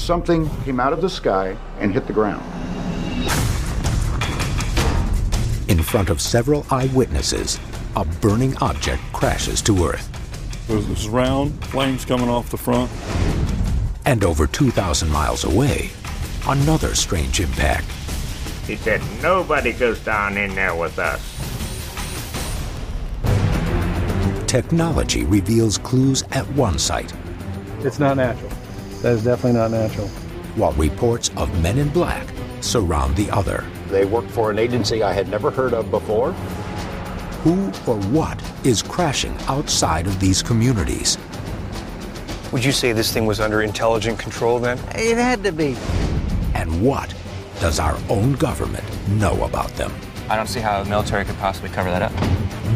something came out of the sky and hit the ground. In front of several eyewitnesses, a burning object crashes to Earth. It was round, flames coming off the front. And over 2,000 miles away, another strange impact. He said, nobody goes down in there with us. Technology reveals clues at one site. It's not natural. That is definitely not natural. While reports of men in black surround the other. They work for an agency I had never heard of before. Who or what is crashing outside of these communities? Would you say this thing was under intelligent control then? It had to be. And what does our own government know about them? I don't see how the military could possibly cover that up.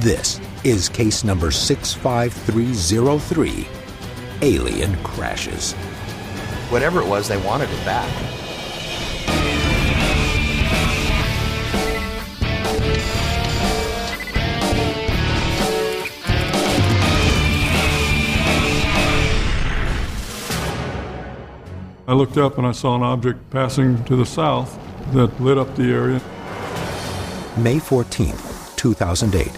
This is case number 65303, Alien Crashes. Whatever it was, they wanted it back. I looked up and I saw an object passing to the south that lit up the area. May 14th, 2008,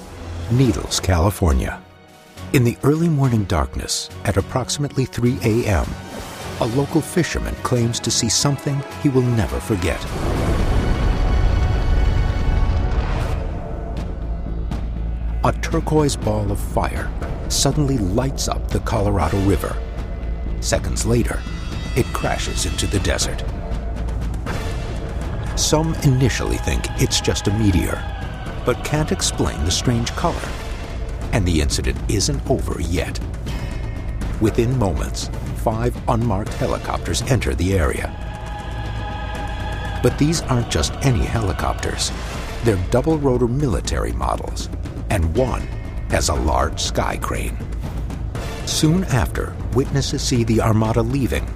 Needles, California. In the early morning darkness, at approximately 3 a.m., a local fisherman claims to see something he will never forget. A turquoise ball of fire suddenly lights up the Colorado River. Seconds later, it crashes into the desert. Some initially think it's just a meteor, but can't explain the strange color. And the incident isn't over yet. Within moments, 5 unmarked helicopters enter the area. But these aren't just any helicopters. They're double-rotor military models, and one has a large sky crane. Soon after, witnesses see the armada leaving,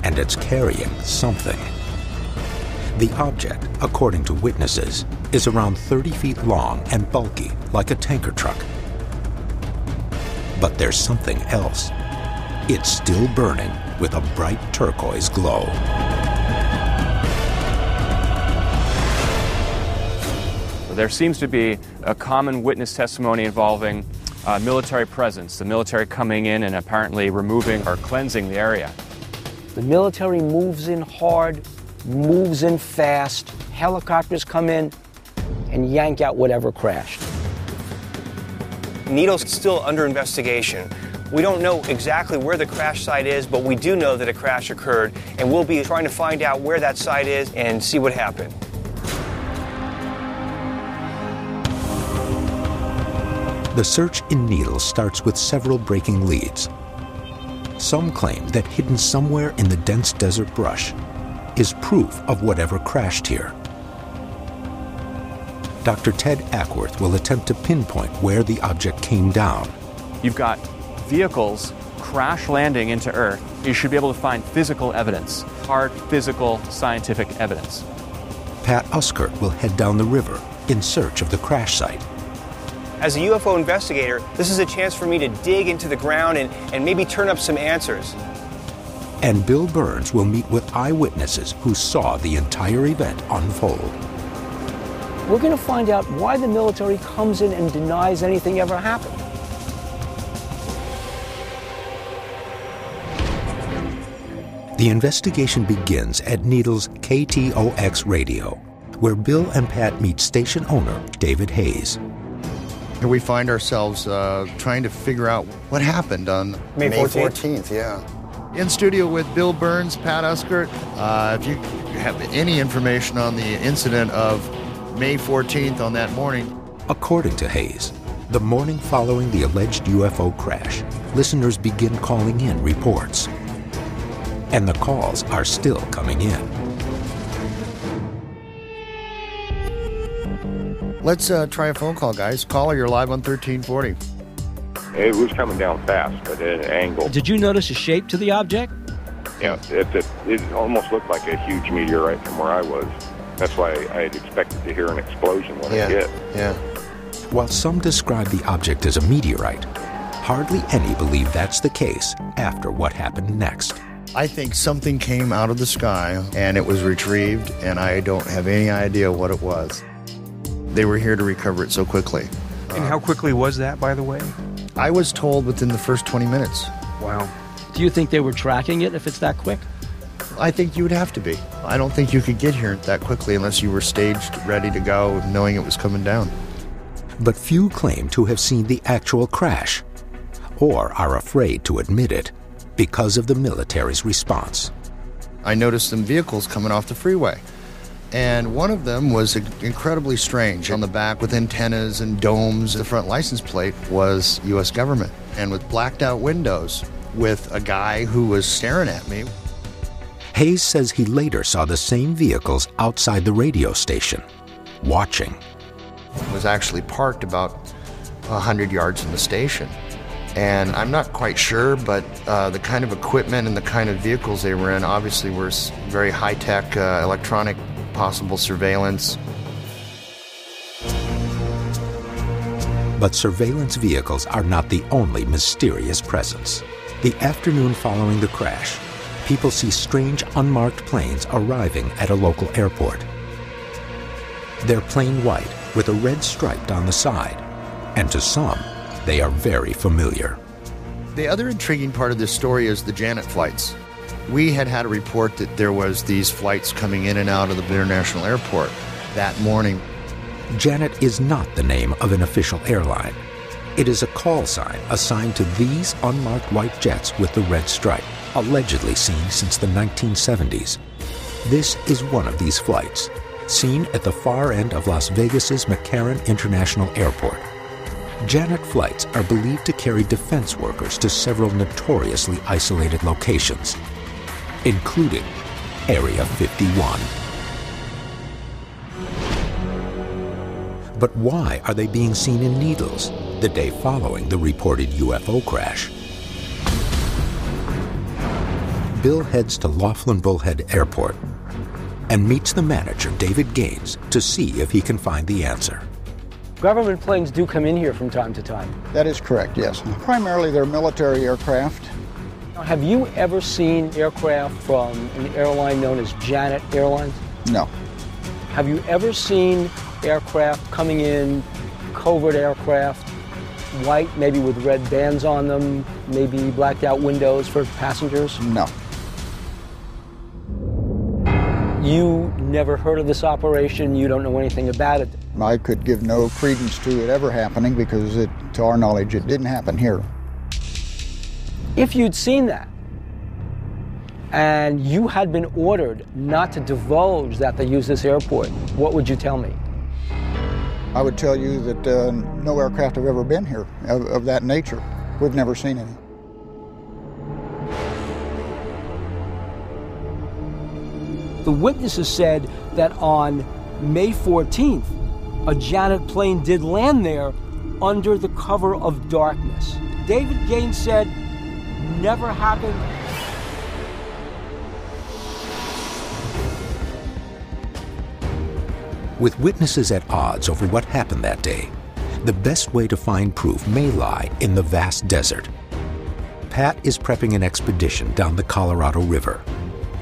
and it's carrying something. The object, according to witnesses, is around 30 feet long and bulky, like a tanker truck. But there's something else. It's still burning with a bright turquoise glow. There seems to be a common witness testimony involving military presence, the military coming in and apparently removing or cleansing the area. The military moves in hard, moves in fast. Helicopters come in and yank out whatever crashed. Needles is still under investigation. We don't know exactly where the crash site is, but we do know that a crash occurred, and we'll be trying to find out where that site is and see what happened. The search in Needles starts with several breaking leads. Some claim that hidden somewhere in the dense desert brush is proof of whatever crashed here. Dr. Ted Ackworth will attempt to pinpoint where the object came down. You've got vehicles crash landing into Earth. You should be able to find physical evidence, hard physical scientific evidence. Pat Uskert will head down the river in search of the crash site. As a UFO investigator, this is a chance for me to dig into the ground and maybe turn up some answers. And Bill Burns will meet with eyewitnesses who saw the entire event unfold. We're going to find out why the military comes in and denies anything ever happened. The investigation begins at Needles' KTOX radio, where Bill and Pat meet station owner David Hayes. Here we find ourselves trying to figure out what happened on May 14th, yeah. In studio with Bill Burns, Pat Uskert. If you have any information on the incident of May 14th on that morning. According to Hayes, the morning following the alleged UFO crash, listeners begin calling in reports. And the calls are still coming in. Let's try a phone call, guys. Caller, you're live on 1340. It was coming down fast, but at an angle. Did you notice a shape to the object? Yeah, it almost looked like a huge meteorite from where I was. That's why I had expected to hear an explosion when it hit. Yeah. While some describe the object as a meteorite, hardly any believe that's the case after what happened next. I think something came out of the sky and it was retrieved, and I don't have any idea what it was. They were here to recover it so quickly. And how quickly was that, by the way? I was told within the first 20 minutes. Wow. Do you think they were tracking it if it's that quick? I think you would have to be. I don't think you could get here that quickly unless you were staged, ready to go, knowing it was coming down. But few claim to have seen the actual crash, or are afraid to admit it because of the military's response. I noticed some vehicles coming off the freeway, and one of them was incredibly strange. On the back with antennas and domes, the front license plate was U.S. government, and with blacked out windows, with a guy who was staring at me. Hayes says he later saw the same vehicles outside the radio station, watching. It was actually parked about 100 yards from the station. And I'm not quite sure, but the kind of equipment and the kind of vehicles they were in obviously were very high-tech, electronic, possible surveillance. But surveillance vehicles are not the only mysterious presence. The afternoon following the crash, people see strange unmarked planes arriving at a local airport. They're plain white with a red stripe down the side, and to some, they are very familiar. The other intriguing part of this story is the Janet flights. We had a report that there was these flights coming in and out of the international airport that morning. Janet is not the name of an official airline. It is a call sign assigned to these unmarked white jets with the red stripe, allegedly seen since the 1970s. This is one of these flights, seen at the far end of Las Vegas's McCarran International Airport. Janet flights are believed to carry defense workers to several notoriously isolated locations, including Area 51. But why are they being seen in Needles the day following the reported UFO crash? Bill heads to Laughlin Bullhead Airport and meets the manager, David Gaines, to see if he can find the answer. Government planes do come in here from time to time. That is correct, yes. Primarily they're military aircraft. Now, have you ever seen aircraft from an airline known as Janet Airlines? No. Have you ever seen aircraft coming in, covert aircraft, white, maybe with red bands on them, maybe blacked out windows for passengers? No. You never heard of this operation? You don't know anything about it? I could give no credence to it ever happening because, to our knowledge, it didn't happen here. If you'd seen that, and you had been ordered not to divulge that they use this airport, what would you tell me? I would tell you that no aircraft have ever been here of that nature. We've never seen any. The witnesses said that on May 14th, a Janet plane did land there under the cover of darkness. David Gaines said, never happened. With witnesses at odds over what happened that day, the best way to find proof may lie in the vast desert. Pat is prepping an expedition down the Colorado River.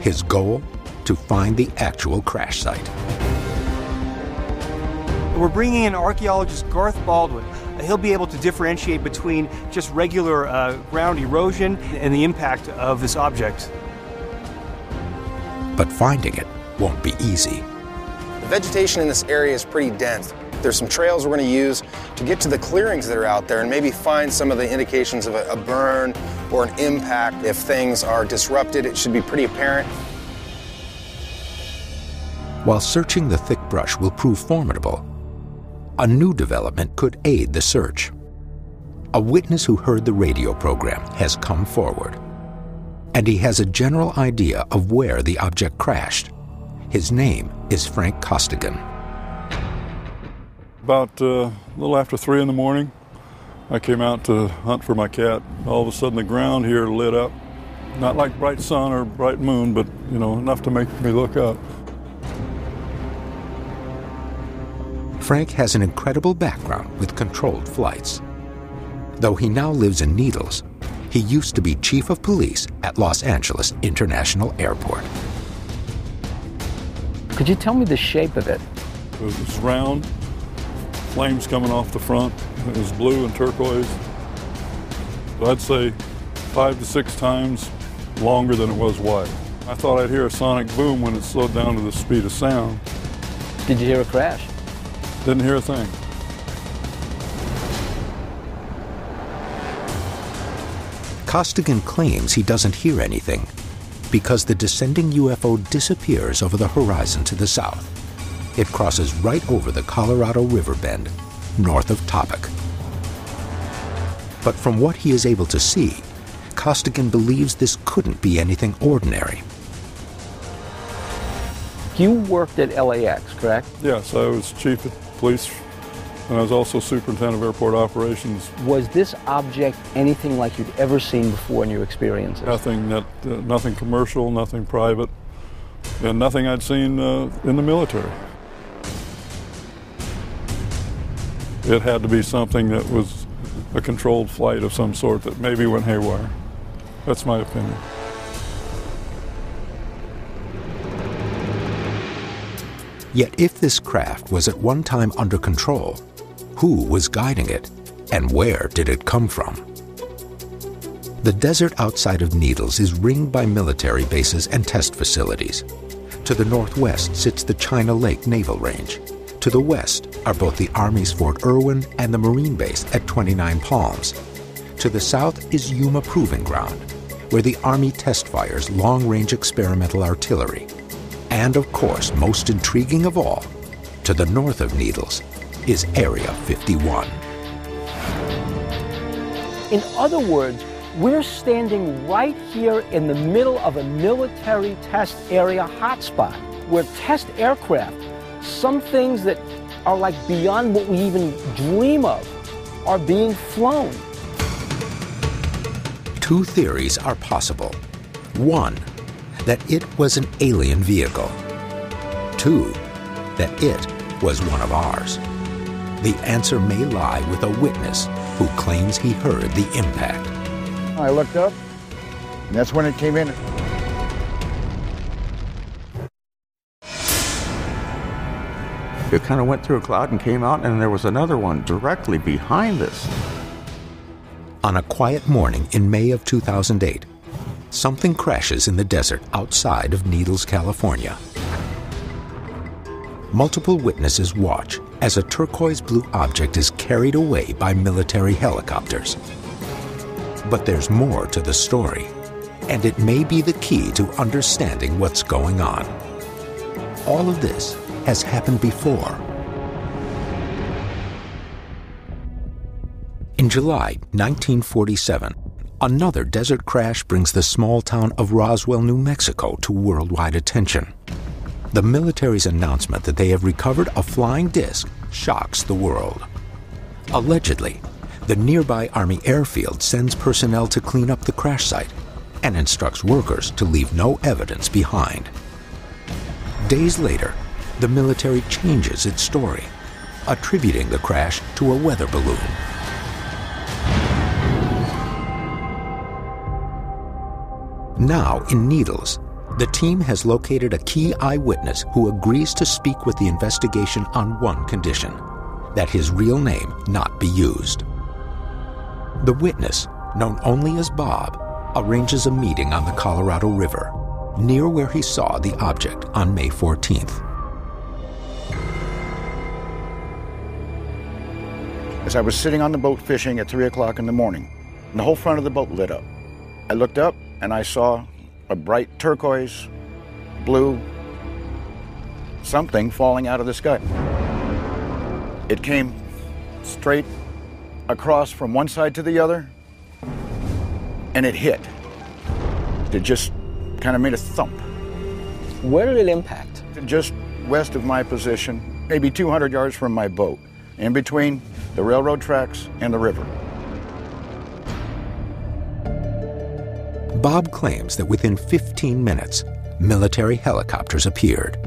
His goal? To find the actual crash site. We're bringing in archaeologist Garth Baldwin. He'll be able to differentiate between just regular ground erosion and the impact of this object. But finding it won't be easy. The vegetation in this area is pretty dense. There's some trails we're going to use to get to the clearings that are out there and maybe find some of the indications of a burn or an impact. If things are disrupted, it should be pretty apparent. While searching the thick brush will prove formidable, a new development could aid the search. A witness who heard the radio program has come forward, and he has a general idea of where the object crashed. His name is Frank Costigan. About a little after 3 in the morning, I came out to hunt for my cat. All of a sudden the ground here lit up. Not like bright sun or bright moon, but enough to make me look up. Frank has an incredible background with controlled flights. Though he now lives in Needles, He used to be chief of police at Los Angeles International Airport. Could you tell me the shape of it? It was round, flames coming off the front. It was blue and turquoise. So I'd say 5 to 6 times longer than it was wide. I thought I'd hear a sonic boom when it slowed down to the speed of sound. Did you hear a crash? Didn't hear a thing. Costigan claims he doesn't hear anything because the descending UFO disappears over the horizon to the south. It crosses right over the Colorado River bend, north of Topic. But from what he is able to see, Costigan believes this couldn't be anything ordinary. You worked at LAX, correct? Yes, I was chief of police, and I was also superintendent of airport operations. Was this object anything like you'd ever seen before in your experiences? Nothing commercial, nothing private, and nothing I'd seen in the military. It had to be something that was a controlled flight of some sort that maybe went haywire. That's my opinion. Yet if this craft was at one time under control, who was guiding it, and where did it come from? The desert outside of Needles is ringed by military bases and test facilities. To the northwest sits the China Lake Naval Range. To the west are both the Army's Fort Irwin and the Marine Base at 29 Palms. To the south is Yuma Proving Ground, where the Army test fires long-range experimental artillery. And of course, most intriguing of all, to the north of Needles is Area 51. In other words, we're standing right here in the middle of a military test area hotspot, where test aircraft, some things that are like beyond what we even dream of, are being flown. Two theories are possible. One, that it was an alien vehicle. Two, that it was one of ours. The answer may lie with a witness who claims he heard the impact. I looked up, and that's when it came in. It kind of went through a cloud and came out, and there was another one directly behind this. On a quiet morning in May of 2008, something crashes in the desert outside of Needles, California. Multiple witnesses watch as a turquoise blue object is carried away by military helicopters. But there's more to the story, and it may be the key to understanding what's going on. All of this has happened before. In July 1947, another desert crash brings the small town of Roswell, New Mexico to worldwide attention. The military's announcement that they have recovered a flying disc shocks the world. Allegedly, the nearby Army airfield sends personnel to clean up the crash site and instructs workers to leave no evidence behind. Days later, the military changes its story, attributing the crash to a weather balloon. Now, in Needles, the team has located a key eyewitness who agrees to speak with the investigation on one condition: that his real name not be used. The witness, known only as Bob, arranges a meeting on the Colorado River, near where he saw the object on May 14th. As I was sitting on the boat fishing at 3 o'clock in the morning, and the whole front of the boat lit up. I looked up and I saw a bright turquoise, blue, something falling out of the sky. It came straight across from one side to the other, and it hit. It just kind of made a thump. Where did it impact? Just west of my position, maybe 200 yards from my boat, in between the railroad tracks and the river. Bob claims that within 15 minutes, military helicopters appeared.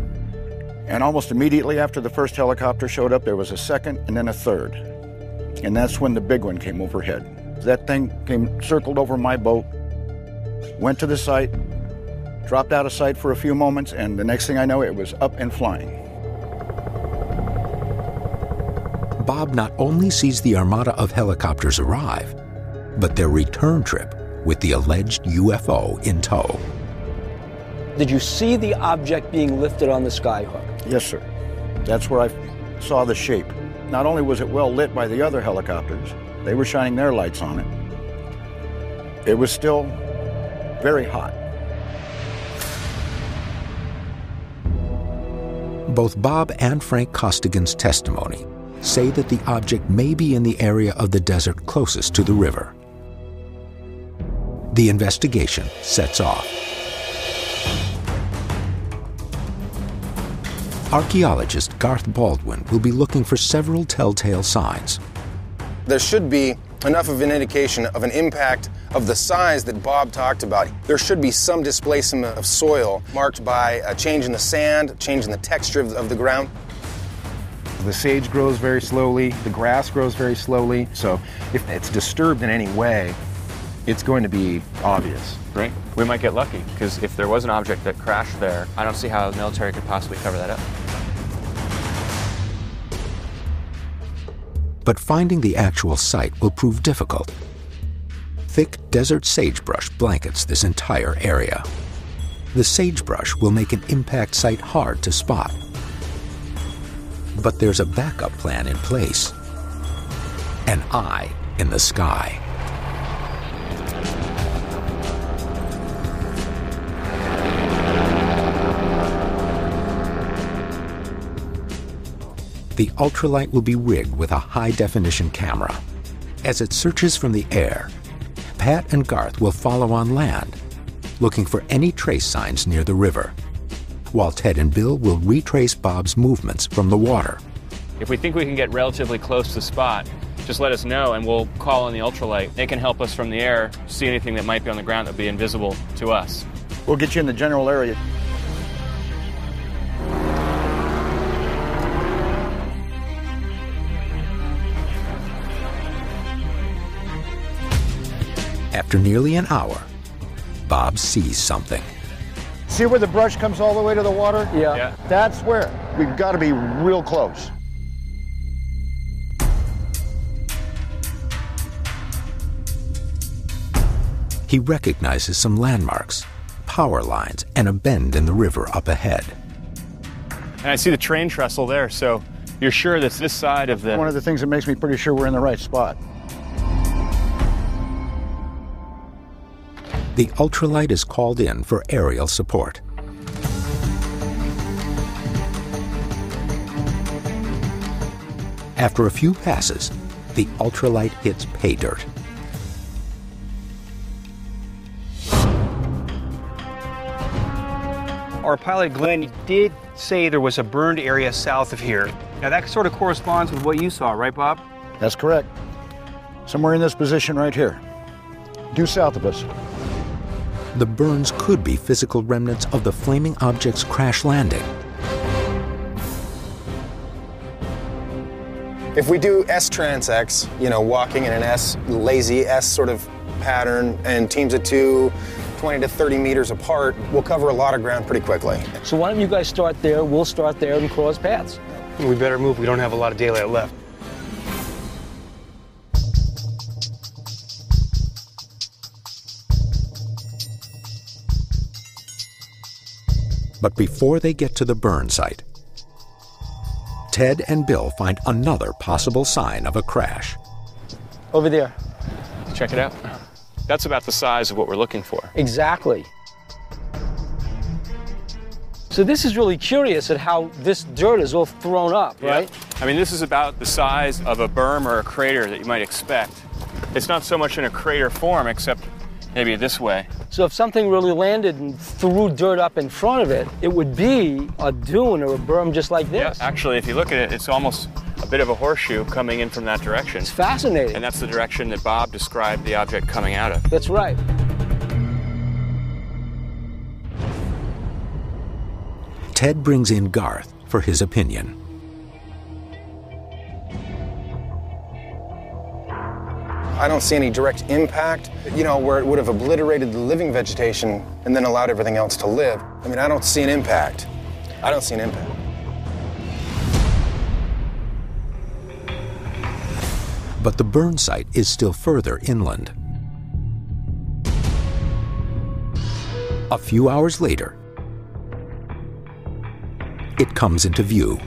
And almost immediately after the first helicopter showed up, there was a second and then a third. And that's when the big one came overhead. That thing circled over my boat, went to the site, dropped out of sight for a few moments, and the next thing I know, it was up and flying. Bob not only sees the armada of helicopters arrive, but their return trip with the alleged UFO in tow. Did you see the object being lifted on the skyhook? Yes, sir. That's where I saw the shape. Not only was it well lit by the other helicopters, they were shining their lights on it. It was still very hot. Both Bob and Frank Costigan's testimony say that the object may be in the area of the desert closest to the river. The investigation sets off. Archaeologist Garth Baldwin will be looking for several telltale signs. There should be enough of an indication of an impact of the size that Bob talked about. There should be some displacement of soil marked by a change in the sand, change in the texture of the ground. The sage grows very slowly, the grass grows very slowly, so if it's disturbed in any way, it's going to be obvious. Right? We might get lucky, because if there was an object that crashed there, I don't see how the military could possibly cover that up. But finding the actual site will prove difficult. Thick desert sagebrush blankets this entire area. The sagebrush will make an impact site hard to spot. But there's a backup plan in place. An eye in the sky. The ultralight will be rigged with a high-definition camera. As it searches from the air, Pat and Garth will follow on land, looking for any trace signs near the river, while Ted and Bill will retrace Bob's movements from the water. If we think we can get relatively close to the spot, just let us know and we'll call on the ultralight. They can help us from the air see anything that might be on the ground that would be invisible to us. We'll get you in the general area. After nearly an hour, Bob sees something. See where the brush comes all the way to the water? Yeah. That's where. We've got to be real close. He recognizes some landmarks, power lines, and a bend in the river up ahead. And I see the train trestle there, so you're sure that's this side of the... One of the things that makes me pretty sure we're in the right spot. The ultralight is called in for aerial support. After a few passes, the ultralight hits pay dirt. Our pilot, Glenn, did say there was a burned area south of here. Now that sort of corresponds with what you saw, right, Bob? That's correct. Somewhere in this position right here, due south of us. The burns could be physical remnants of the flaming object's crash landing. If we do S-transects, walking in an S, lazy S sort of pattern, and teams of two, 20 to 30 meters apart, we'll cover a lot of ground pretty quickly. So why don't you guys start there, we'll start there and cross paths. We better move, we don't have a lot of daylight left. But before they get to the burn site, Ted and Bill find another possible sign of a crash. Over there. Check it out. That's about the size of what we're looking for. Exactly. So this is really curious at how this dirt is all thrown up, right? I mean, this is about the size of a berm or a crater that you might expect. It's not so much in a crater form, except maybe this way. So if something really landed and threw dirt up in front of it, it would be a dune or a berm just like this. Yeah, actually, if you look at it, it's almost a bit of a horseshoe coming in from that direction. It's fascinating. And that's the direction that Bob described the object coming out of. That's right. Ted brings in Garth for his opinion. I don't see any direct impact, where it would have obliterated the living vegetation and then allowed everything else to live. I mean, I don't see an impact. I don't see an impact. But the burn site is still further inland. A few hours later, it comes into view.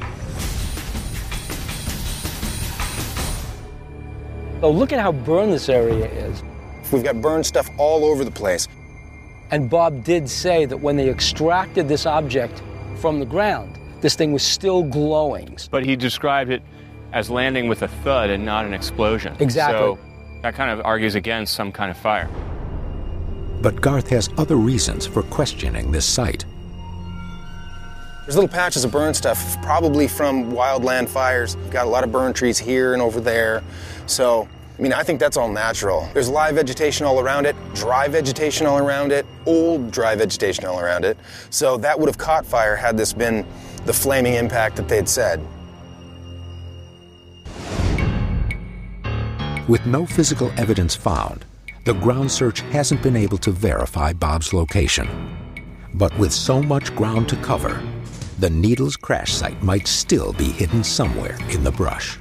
So look at how burned this area is. We've got burned stuff all over the place. And Bob did say that when they extracted this object from the ground, this thing was still glowing. But he described it as landing with a thud and not an explosion. Exactly. So that kind of argues against some kind of fire. But Garth has other reasons for questioning this site. There's little patches of burn stuff, probably from wildland fires. We've got a lot of burn trees here and over there. So, I think that's all natural. There's live vegetation all around it, dry vegetation all around it, old dry vegetation all around it. So that would have caught fire had this been the flaming impact that they'd said. With no physical evidence found, the ground search hasn't been able to verify Bob's location. But with so much ground to cover, the Needles crash site might still be hidden somewhere in the brush.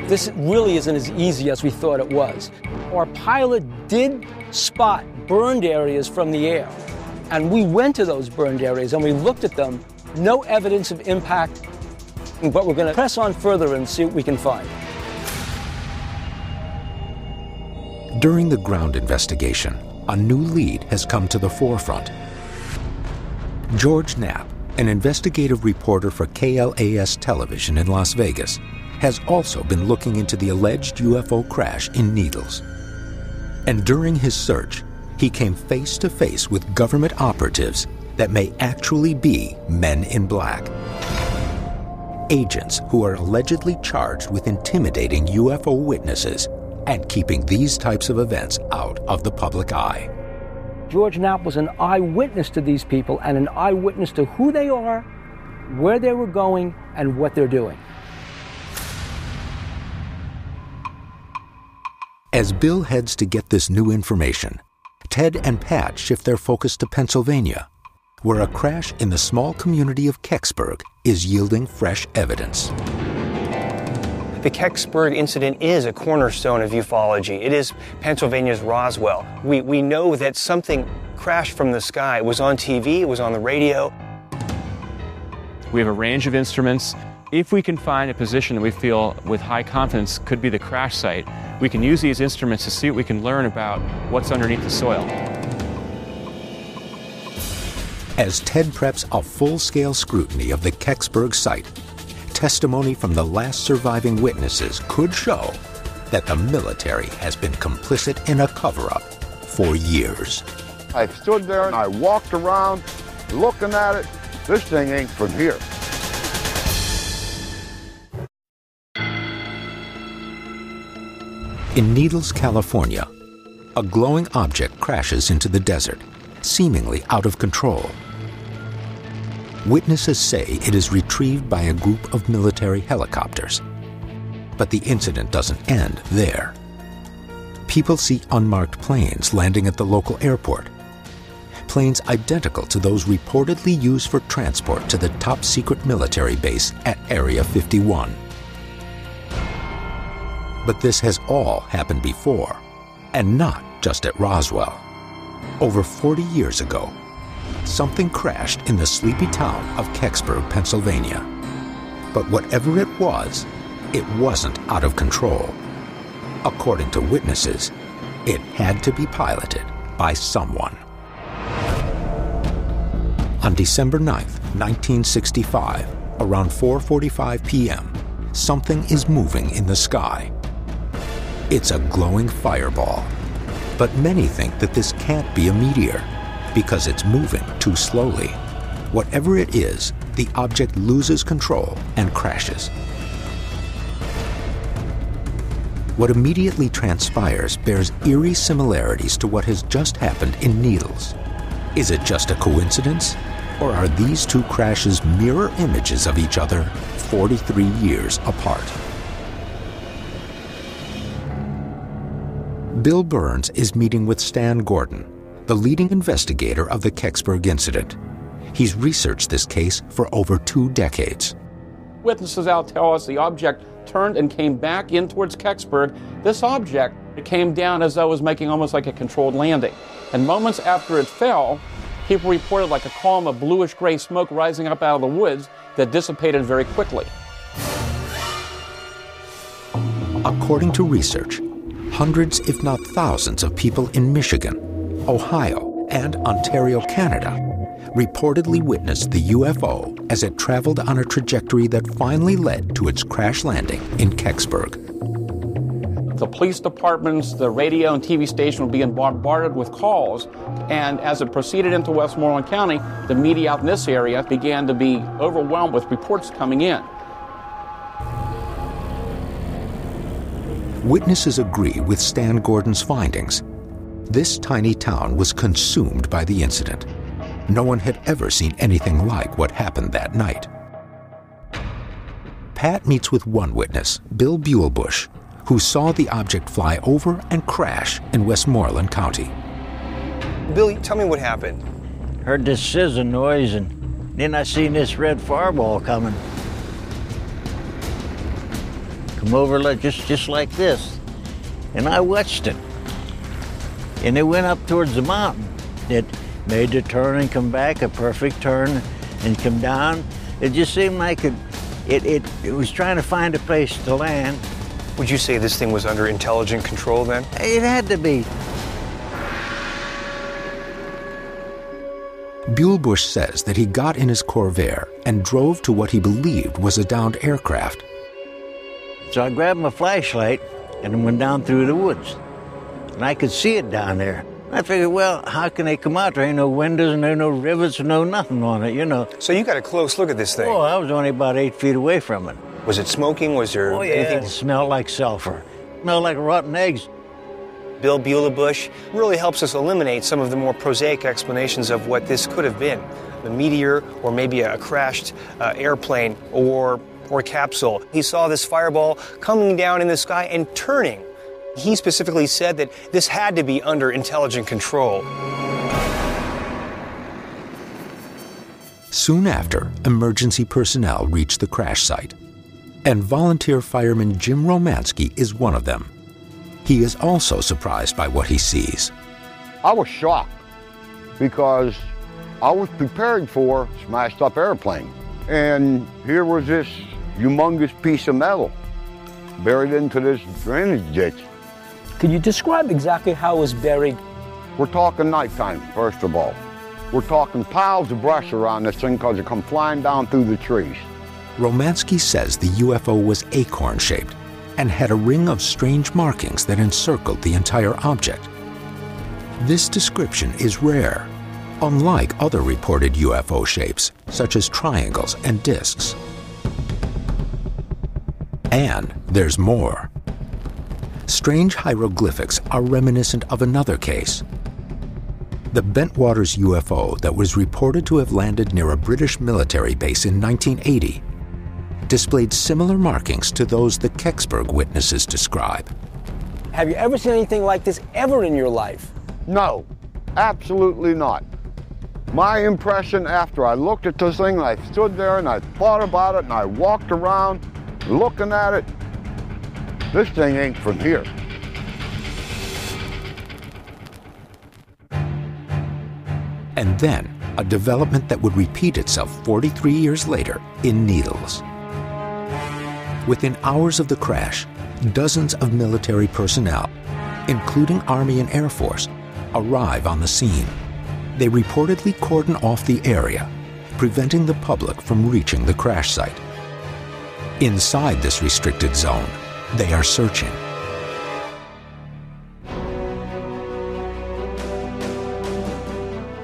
This really isn't as easy as we thought it was. Our pilot did spot burned areas from the air, and we went to those burned areas and we looked at them. No evidence of impact, but we're going to press on further and see what we can find. During the ground investigation, a new lead has come to the forefront. George Knapp, an investigative reporter for KLAS television in Las Vegas, has also been looking into the alleged UFO crash in Needles. And during his search, he came face to face with government operatives that may actually be men in black. Agents who are allegedly charged with intimidating UFO witnesses and keeping these types of events out of the public eye. George Knapp was an eyewitness to these people and an eyewitness to who they are, where they were going, and what they're doing. As Bill heads to get this new information, Ted and Pat shift their focus to Pennsylvania, where a crash in the small community of Kecksburg is yielding fresh evidence. The Kecksburg incident is a cornerstone of ufology. It is Pennsylvania's Roswell. We know that something crashed from the sky. It was on TV, it was on the radio. We have a range of instruments. If we can find a position that we feel with high confidence could be the crash site, we can use these instruments to see what we can learn about what's underneath the soil. As Ted preps a full-scale scrutiny of the Kecksburg site, testimony from the last surviving witnesses could show that the military has been complicit in a cover-up for years. I stood there and I walked around looking at it. This thing ain't from here. In Needles, California, a glowing object crashes into the desert, seemingly out of control. Witnesses say it is retrieved by a group of military helicopters. But the incident doesn't end there. People see unmarked planes landing at the local airport. Planes identical to those reportedly used for transport to the top-secret military base at Area 51. But this has all happened before, and not just at Roswell. Over 40 years ago, something crashed in the sleepy town of Kecksburg, Pennsylvania. But whatever it wasn't out of control. According to witnesses, it had to be piloted by someone. On December 9th, 1965, around 4:45 p.m., something is moving in the sky. It's a glowing fireball, but many think that this can't be a meteor because it's moving too slowly. Whatever it is, the object loses control and crashes. What immediately transpires bears eerie similarities to what has just happened in Needles. Is it just a coincidence? Or are these two crashes mirror images of each other 43 years apart? Bill Burns is meeting with Stan Gordon, the leading investigator of the Kecksburg incident. He's researched this case for over 2 decades. Witnesses out tell us the object turned and came back in towards Kecksburg. This object, it came down as though it was making almost like a controlled landing. And moments after it fell, people reported like a column of bluish-gray smoke rising up out of the woods that dissipated very quickly. According to research, hundreds, if not thousands, of people in Michigan, Ohio, and Ontario, Canada, reportedly witnessed the UFO as it traveled on a trajectory that finally led to its crash landing in Kecksburg. The police departments, the radio and TV station were being bombarded with calls, and as it proceeded into Westmoreland County, the media out in this area began to be overwhelmed with reports coming in. Witnesses agree with Stan Gordon's findings. This tiny town was consumed by the incident. No one had ever seen anything like what happened that night. Pat meets with one witness, Bill Buellbush, who saw the object fly over and crash in Westmoreland County. Bill, tell me what happened. Heard this sizzling noise, and then I seen this red fireball coming. Come over like just like this, and I watched it. And it went up towards the mountain. It made the turn and come back, a perfect turn, and come down. It just seemed like it was trying to find a place to land. Would you say this thing was under intelligent control then? It had to be. Buellbush says that he got in his Corvair and drove to what he believed was a downed aircraft. So I grabbed my flashlight and went down through the woods. And I could see it down there. I figured, well, how can they come out? There ain't no windows and there ain't no rivets and no nothing on it, you know. So you got a close look at this thing? Oh, I was only about 8 feet away from it. Was it smoking? Was there anything? It smelled like sulfur. It smelled like rotten eggs. Bill Buellbush really helps us eliminate some of the more prosaic explanations of what this could have been. A meteor, or maybe a crashed airplane, or capsule. He saw this fireball coming down in the sky and turning. He specifically said that this had to be under intelligent control. Soon after, emergency personnel reached the crash site, and volunteer fireman Jim Romansky is one of them. He is also surprised by what he sees. I was shocked because I was prepared for a smashed up airplane. And here was this humongous piece of metal buried into this drainage ditch. Could you describe exactly how it was buried? We're talking nighttime, first of all. We're talking piles of brush around this thing because it come flying down through the trees. Romansky says the UFO was acorn-shaped and had a ring of strange markings that encircled the entire object. This description is rare, unlike other reported UFO shapes, such as triangles and discs. And there's more. Strange hieroglyphics are reminiscent of another case. The Bentwaters UFO that was reported to have landed near a British military base in 1980 displayed similar markings to those the Kecksburg witnesses describe. Have you ever seen anything like this ever in your life? No, absolutely not. My impression after I looked at this thing, I stood there and I thought about it and I walked around looking at it, this thing ain't from here. And then, a development that would repeat itself 43 years later in Needles. Within hours of the crash, dozens of military personnel, including Army and Air Force, arrive on the scene. They reportedly cordon off the area, preventing the public from reaching the crash site. Inside this restricted zone, they are searching.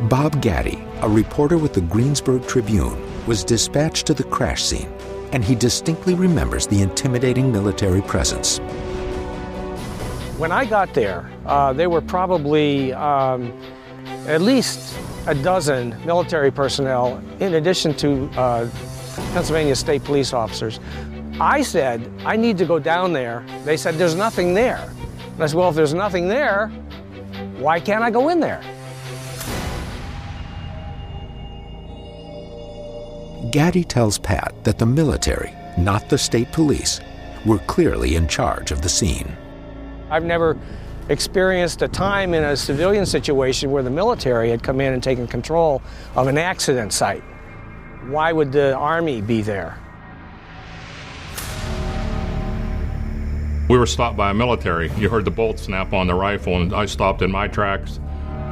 Bob Gaddy, a reporter with the Greensburg Tribune, was dispatched to the crash scene, and he distinctly remembers the intimidating military presence. When I got there, there were probably at least a dozen military personnel, in addition to Pennsylvania State Police officers. I said, I need to go down there. They said, there's nothing there. And I said, well, if there's nothing there, why can't I go in there? Gaddy tells Pat that the military, not the state police, were clearly in charge of the scene. I've never experienced a time in a civilian situation where the military had come in and taken control of an accident site. Why would the Army be there? We were stopped by a military. You heard the bolt snap on the rifle, and I stopped in my tracks,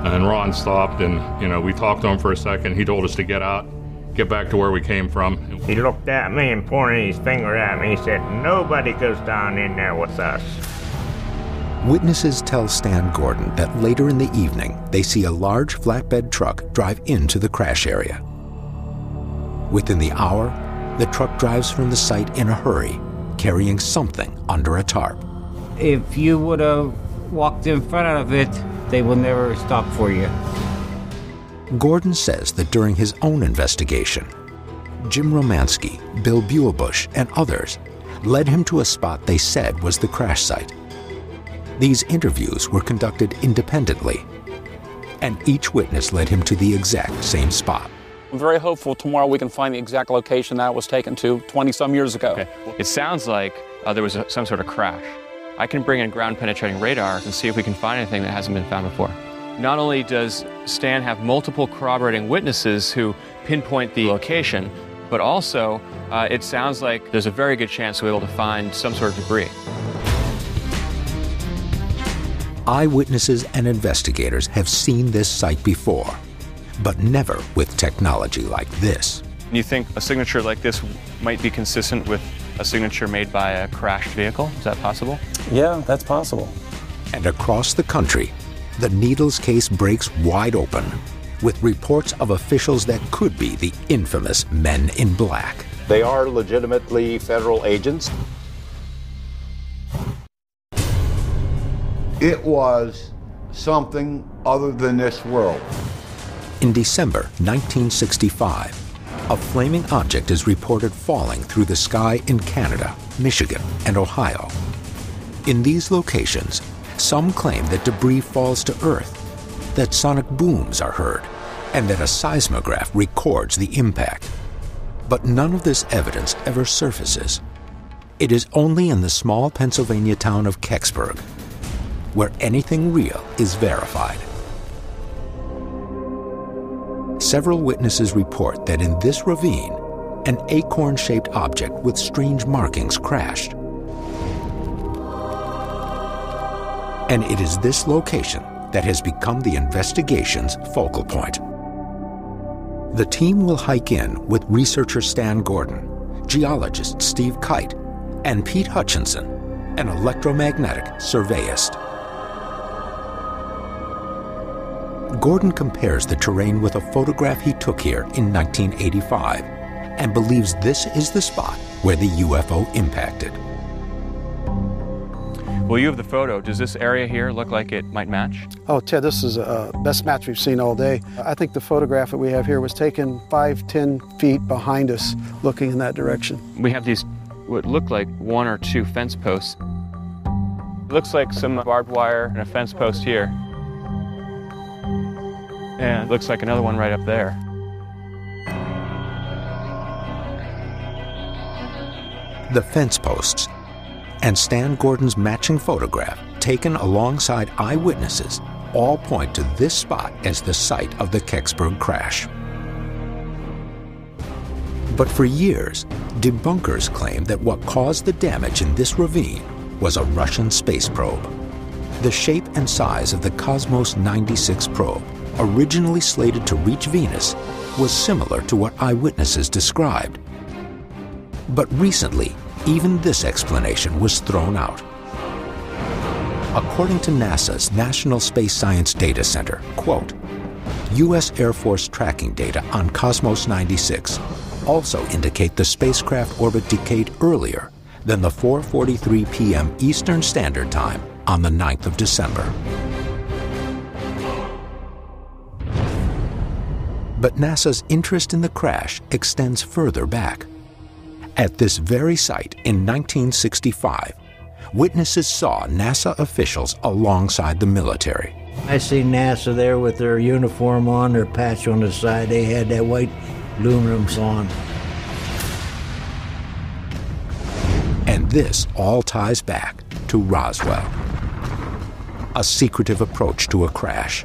and Ron stopped, and we talked to him for a second. He told us to get out, get back to where we came from. He looked at me and pointed his finger at me. He said, "Nobody goes down in there with us." Witnesses tell Stan Gordon that later in the evening, they see a large flatbed truck drive into the crash area. Within the hour, the truck drives from the site in a hurry, carrying something under a tarp. If you would have walked in front of it, they would never stop for you. Gordon says that during his own investigation, Jim Romansky, Bill Buellbush, and others led him to a spot they said was the crash site. These interviews were conducted independently, and each witness led him to the exact same spot. I'm very hopeful tomorrow we can find the exact location that was taken to 20-some years ago. Okay. It sounds like there was some sort of crash. I can bring in ground-penetrating radar and see if we can find anything that hasn't been found before. Not only does Stan have multiple corroborating witnesses who pinpoint the location, but also it sounds like there's a very good chance we'll be able to find some sort of debris. Eyewitnesses and investigators have seen this site before, but never with technology like this. You think a signature like this might be consistent with a signature made by a crashed vehicle? Is that possible? Yeah, that's possible. And across the country, the Needles case breaks wide open, with reports of officials that could be the infamous Men in Black. They are legitimately federal agents. It was something other than this world. In December 1965, a flaming object is reported falling through the sky in Canada, Michigan, and Ohio. In these locations, some claim that debris falls to Earth, that sonic booms are heard, and that a seismograph records the impact. But none of this evidence ever surfaces. It is only in the small Pennsylvania town of Kecksburg where anything real is verified. Several witnesses report that in this ravine, an acorn-shaped object with strange markings crashed. And it is this location that has become the investigation's focal point. The team will hike in with researcher Stan Gordon, geologist Steve Kite, and Pete Hutchinson, an electromagnetic surveyist. Gordon compares the terrain with a photograph he took here in 1985 and believes this is the spot where the UFO impacted. Well, you have the photo. Does this area here look like it might match? Oh, Ted, this is the best match we've seen all day. I think the photograph that we have here was taken 5-10 feet behind us, looking in that direction. We have these, what look like 1 or 2 fence posts. It looks like some barbed wire and a fence post here. And it looks like another one right up there. The fence posts and Stan Gordon's matching photograph, taken alongside eyewitnesses, all point to this spot as the site of the Kecksburg crash. But for years, debunkers claimed that what caused the damage in this ravine was a Russian space probe. The shape and size of the Cosmos 96 probe, originally slated to reach Venus, was similar to what eyewitnesses described. But recently, even this explanation was thrown out. According to NASA's National Space Science Data Center, quote, U.S. Air Force tracking data on Cosmos 96 also indicate the spacecraft orbit decayed earlier than the 4:43 p.m. Eastern Standard Time on the 9th of December. But NASA's interest in the crash extends further back. At this very site in 1965, witnesses saw NASA officials alongside the military. I see NASA there with their uniform on, their patch on the side. They had that white aluminum on. And this all ties back to Roswell. A secretive approach to a crash.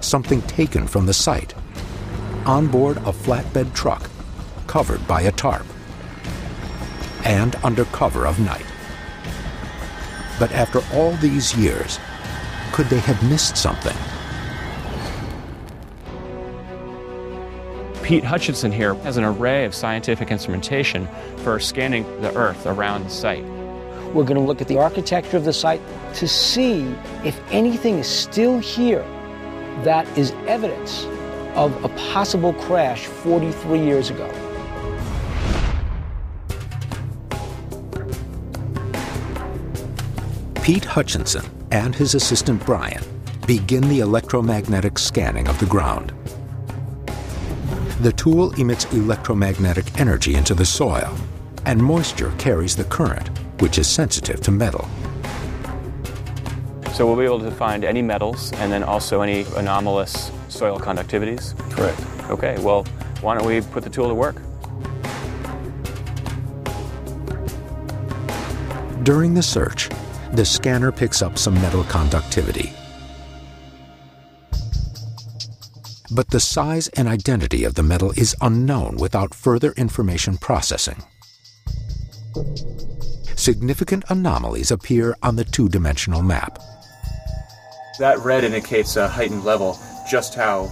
Something taken from the site. On board a flatbed truck, covered by a tarp. And under cover of night. But after all these years, could they have missed something? Pete Hutchinson here has an array of scientific instrumentation for scanning the Earth around the site. We're going to look at the architecture of the site to see if anything is still here that is evidence of a possible crash 43 years ago. Pete Hutchinson and his assistant Brian begin the electromagnetic scanning of the ground. The tool emits electromagnetic energy into the soil, and moisture carries the current, which is sensitive to metal. So we'll be able to find any metals and then also any anomalous soil conductivities? Correct. Okay, well, why don't we put the tool to work? During the search, the scanner picks up some metal conductivity. But the size and identity of the metal is unknown without further information processing. Significant anomalies appear on the two-dimensional map. That red indicates a heightened level. Just how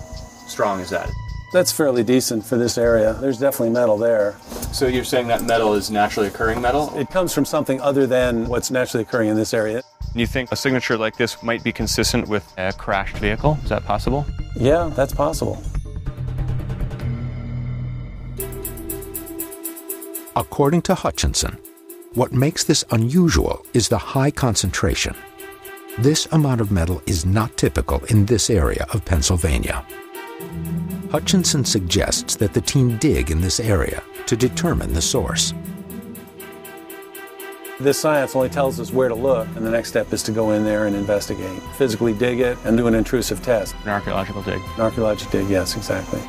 strong is that? That's fairly decent for this area. There's definitely metal there. So you're saying that metal is naturally occurring metal? It comes from something other than what's naturally occurring in this area. You think a signature like this might be consistent with a crashed vehicle? Is that possible? Yeah, that's possible. According to Hutchinson, what makes this unusual is the high concentration. This amount of metal is not typical in this area of Pennsylvania. Hutchinson suggests that the team dig in this area to determine the source. This science only tells us where to look, and the next step is to go in there and investigate. Physically dig it and do an intrusive test. An archaeological dig. An archaeological dig, yes, exactly.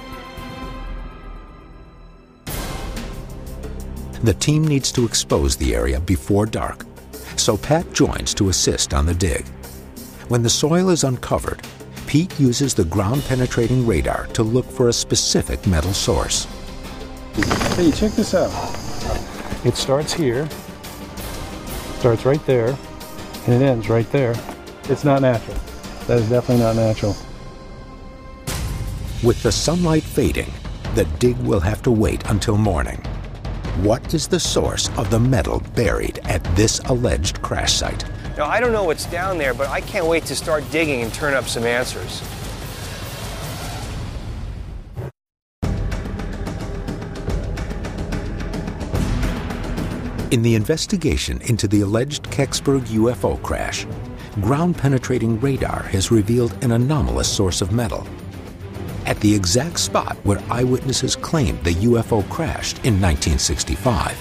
The team needs to expose the area before dark, so Pat joins to assist on the dig. When the soil is uncovered, Pete uses the ground-penetrating radar to look for a specific metal source. Hey, check this out. It starts here, starts right there, and it ends right there. It's not natural. That is definitely not natural. With the sunlight fading, the dig will have to wait until morning. What is the source of the metal buried at this alleged crash site? Now, I don't know what's down there, but I can't wait to start digging and turn up some answers. In the investigation into the alleged Kecksburg UFO crash, ground-penetrating radar has revealed an anomalous source of metal at the exact spot where eyewitnesses claimed the UFO crashed in 1965.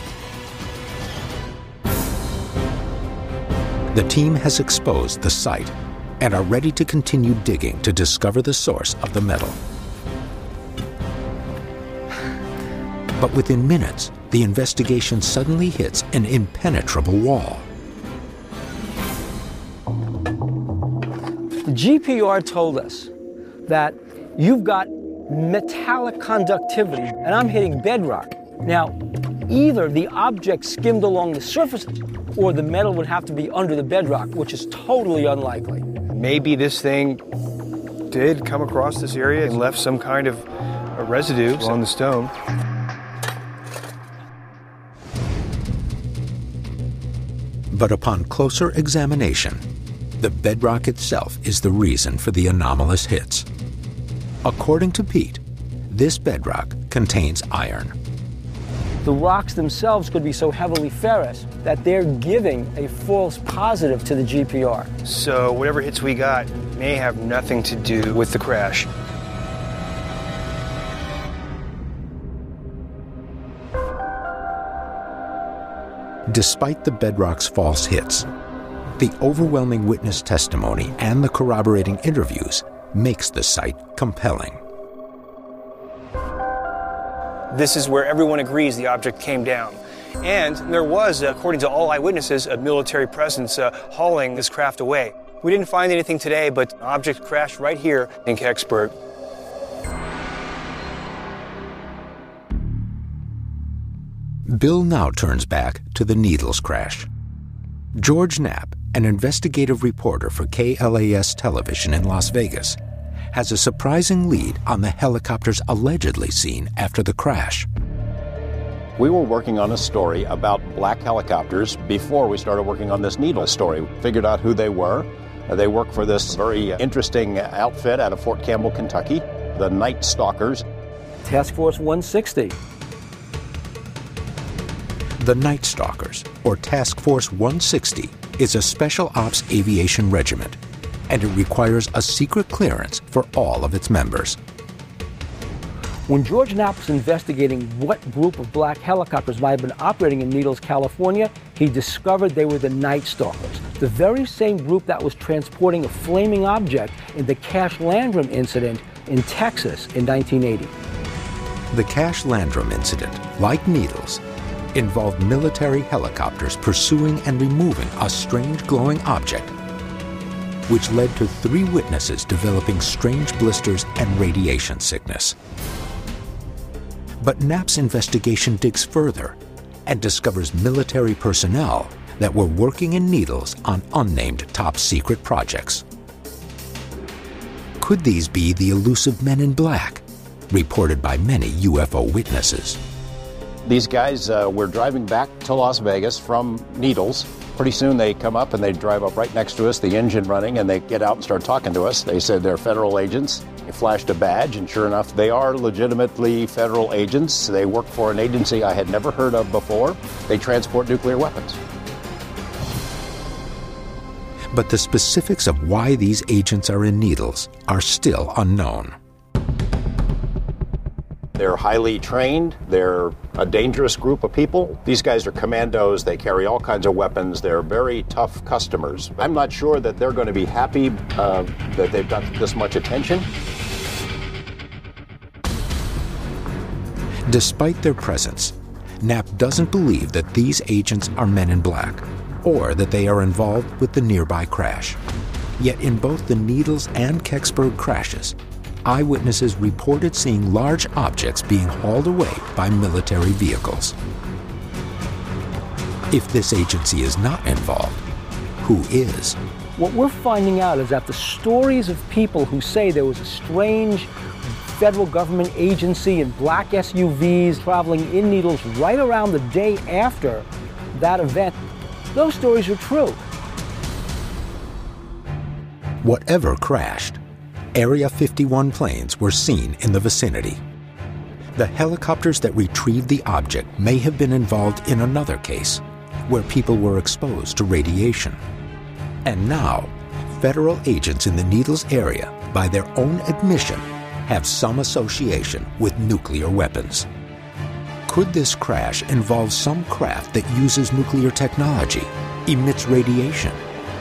The team has exposed the site and are ready to continue digging to discover the source of the metal. But within minutes, the investigation suddenly hits an impenetrable wall. The GPR told us that you've got metallic conductivity, and I'm hitting bedrock. Now, either the object skimmed along the surface, or the metal would have to be under the bedrock, which is totally unlikely. Maybe this thing did come across this area and left some kind of a residue on the stone. But upon closer examination, the bedrock itself is the reason for the anomalous hits. According to Pete, this bedrock contains iron. The rocks themselves could be so heavily ferrous that they're giving a false positive to the GPR. So whatever hits we got may have nothing to do with the crash. Despite the bedrock's false hits, the overwhelming witness testimony and the corroborating interviews makes the site compelling. This is where everyone agrees the object came down. And there was, according to all eyewitnesses, a military presence hauling this craft away. We didn't find anything today, but the object crashed right here in Kecksburg. Bill now turns back to the Needles crash. George Knapp, an investigative reporter for KLAS television in Las Vegas, has a surprising lead on the helicopters allegedly seen after the crash. We were working on a story about black helicopters before we started working on this Needles story. Figured out who they were. They work for this very interesting outfit out of Fort Campbell, Kentucky, the Night Stalkers. Task Force 160. The Night Stalkers, or Task Force 160, is a special ops aviation regiment, and it requires a secret clearance for all of its members. When George Knapp was investigating what group of black helicopters might have been operating in Needles, California, he discovered they were the Night Stalkers, the very same group that was transporting a flaming object in the Cash Landrum incident in Texas in 1980. The Cash Landrum incident, like Needles, involved military helicopters pursuing and removing a strange glowing object, which led to 3 witnesses developing strange blisters and radiation sickness. But Knapp's investigation digs further and discovers military personnel that were working in Needles on unnamed top-secret projects. Could these be the elusive men in black, reported by many UFO witnesses? These guys were driving back to Las Vegas from Needles. Pretty soon they come up and they drive up right next to us, the engine running, and they get out and start talking to us. They said they're federal agents. They flashed a badge, and sure enough, they are legitimately federal agents. They work for an agency I had never heard of before. They transport nuclear weapons. But the specifics of why these agents are in Needles are still unknown. They're highly trained. They're a dangerous group of people. These guys are commandos. They carry all kinds of weapons. They're very tough customers. I'm not sure that they're going to be happy that they've got this much attention. Despite their presence, Knapp doesn't believe that these agents are men in black or that they are involved with the nearby crash. Yet in both the Needles and Kecksburg crashes, eyewitnesses reported seeing large objects being hauled away by military vehicles. If this agency is not involved, who is? What we're finding out is that the stories of people who say there was a strange federal government agency in black SUVs traveling in Needles right around the day after that event, those stories are true. Whatever crashed, Area 51 planes were seen in the vicinity. The helicopters that retrieved the object may have been involved in another case, where people were exposed to radiation. And now, federal agents in the Needles area, by their own admission, have some association with nuclear weapons. Could this crash involve some craft that uses nuclear technology, emits radiation,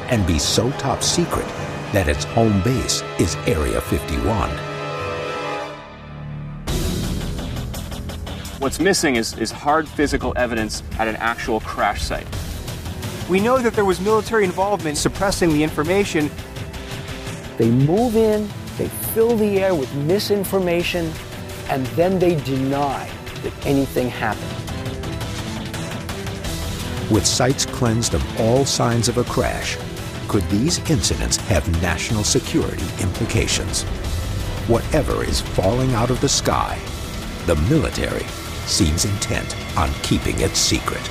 and be so top secret that its home base is Area 51? What's missing is hard physical evidence at an actual crash site. We know that there was military involvement suppressing the information. They move in, they fill the air with misinformation, and then they deny that anything happened. With sites cleansed of all signs of a crash, could these incidents have national security implications? Whatever is falling out of the sky, the military seems intent on keeping it secret.